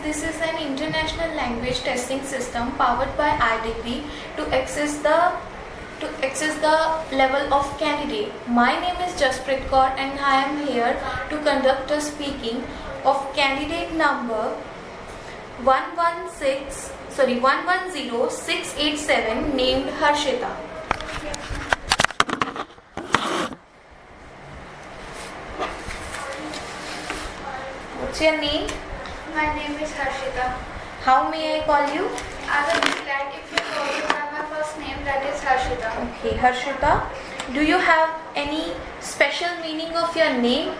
this is an international language testing system powered by iDegree to access the level of candidate. My name is Jasprit Kaur and I am here to conduct a speaking of candidate number 110687 named Harshita. What's your name? My name is Harshita. How may I call you? I will be glad if you call me by my first name, that is Harshita. Okay, Harshita, do you have any special meaning of your name?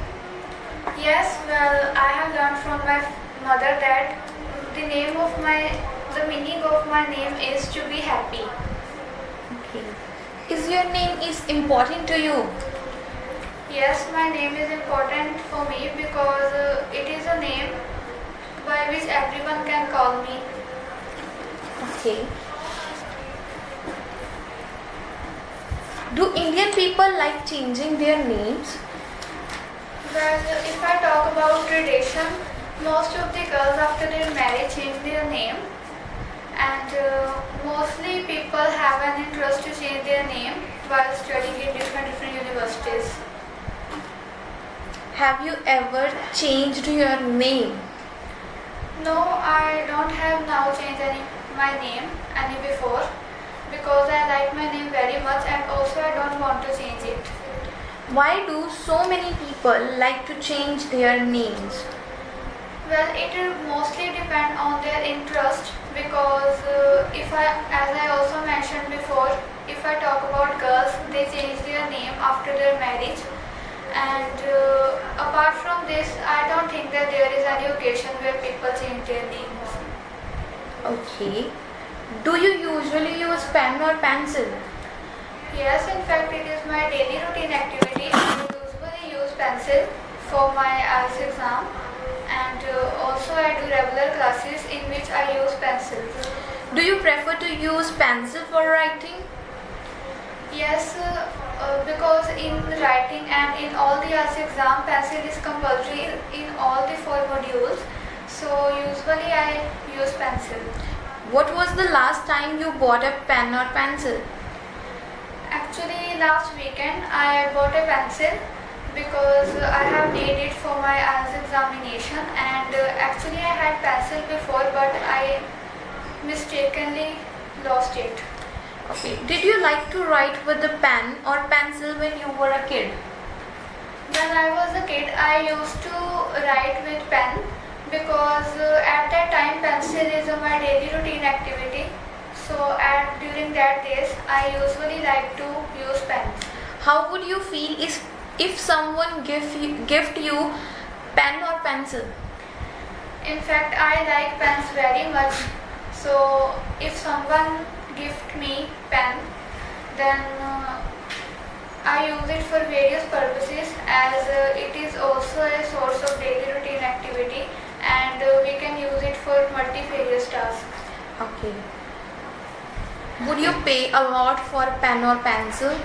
Yes, well, I have learned from my mother that the meaning of my name is to be happy. Okay. Is your name is important to you? Yes, my name is important for me because it is a name by which everyone can call me. Okay. Do Indian people like changing their names? Well, if I talk about tradition, most of the girls after their marriage change their name, and mostly people have an interest to change their name while studying in different universities. Have you ever changed your name? No, I don't have now changed my name any before because I like my name very much and also I don't want to change it. Why do so many people like to change their names? Well, it will mostly depend on their interest because as I also mentioned before, if I talk about girls, they change their name after their marriage. And apart from this, I don't think that there is any occasion where people change their names. Okay. Do you usually use pen or pencil? Yes, in fact, it is my daily routine activity. I usually use pencil for my IELTS exam, and also I do regular classes in which I use pencil. Do you prefer to use pencil for writing? Yes, because in writing and in all the IELTS exam, pencil is compulsory in all the 4 modules. So usually I use pencil. What was the last time you bought a pen or pencil? Actually, last weekend I bought a pencil because I have needed it for my IELTS examination, and actually I had pencil before but I mistakenly lost it. Okay. Did you like to write with the pen or pencil when you were a kid? When I was a kid, I used to write with pen because at that time pencil is my daily routine activity. So during that days, I usually like to use pens. How would you feel if someone gift you pen or pencil? In fact, I like pens very much. So if someone gift me pen, then I use it for various purposes as it is also a source of daily routine activity, and we can use it for multifarious tasks. Okay. Would you pay a lot for pen or pencil?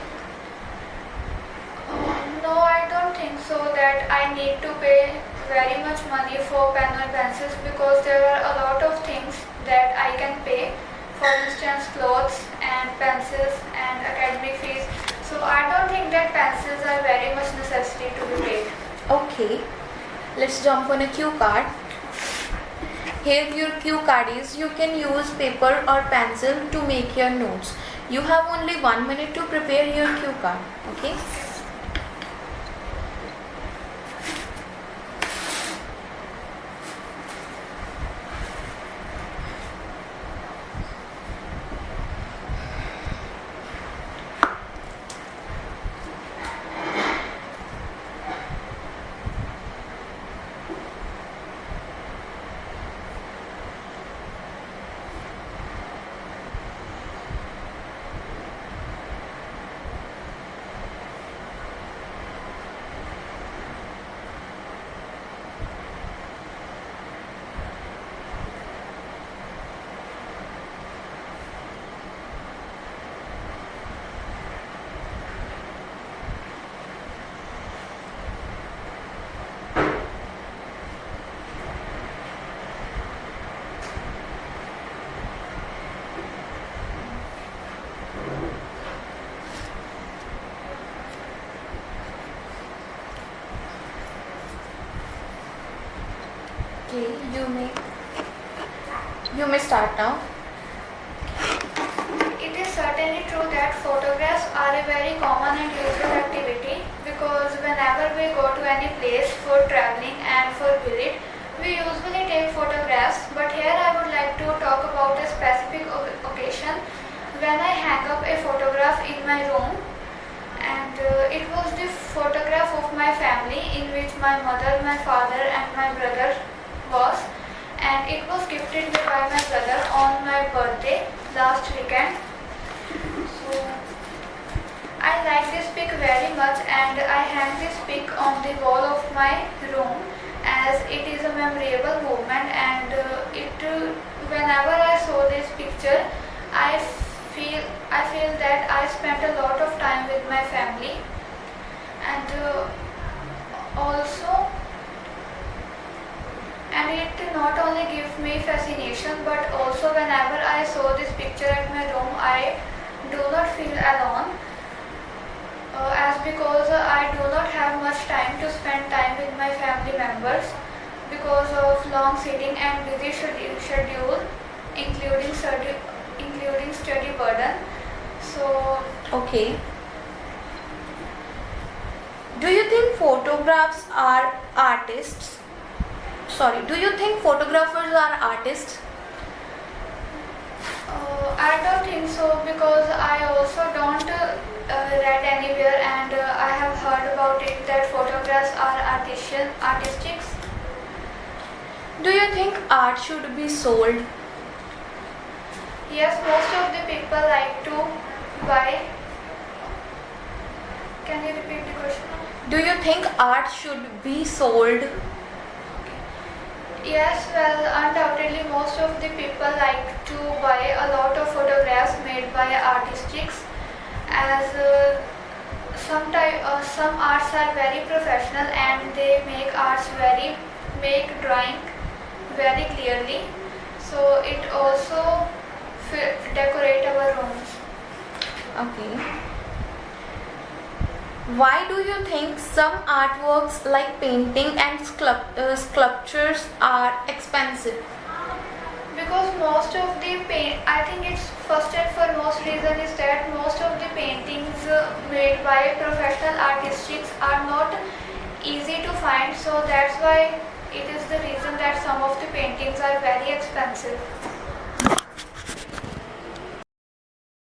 No, I don't think so that I need to pay very much money for pen or pencils because there are a lot of things that I can pay. For instance, clothes and pencils and academic fees. So I don't think that pencils are very much necessary to be paid. Okay. Let's jump on a cue card. Here your cue card is. You can use paper or pencil to make your notes. You have only 1 minute to prepare your cue card. Okay. you may start now. It is certainly true that photographs are a very common and usual activity because whenever we go to any place for traveling and for visit, we usually take photographs. But here I would like to talk about a specific occasion when I hang up a photograph in my room, and it was the photograph of my family in which my mother, my father and my brother was, and it was gifted me by my brother on my birthday last weekend. So I like this pic very much and I hang this pic on the wall of my room as it is a memorable moment, and whenever I saw this picture I feel that I spent a lot of time with my family, and also and it not only gives me fascination but also whenever I saw this picture at my room I do not feel alone, as because I do not have much time to spend time with my family members because of long sitting and busy schedule including study burden. So Okay. Do you think photographs are artists? Sorry, do you think photographers are artists? I don't think so because I also don't read anywhere, and I have heard about it that photographs are artistic. Do you think art should be sold? Yes, most of the people like to buy. Can you repeat the question? Do you think art should be sold? Yes, well, undoubtedly most of the people like to buy a lot of photographs made by artists, as some arts are very professional and they make drawing very clearly. So it also decorate our rooms. Okay. Why do you think some artworks like painting and sculptures are expensive? Because most of the I think it's first and foremost reason is that most of the paintings made by professional artists are not easy to find, so that's why it is the reason that some of the paintings are very expensive.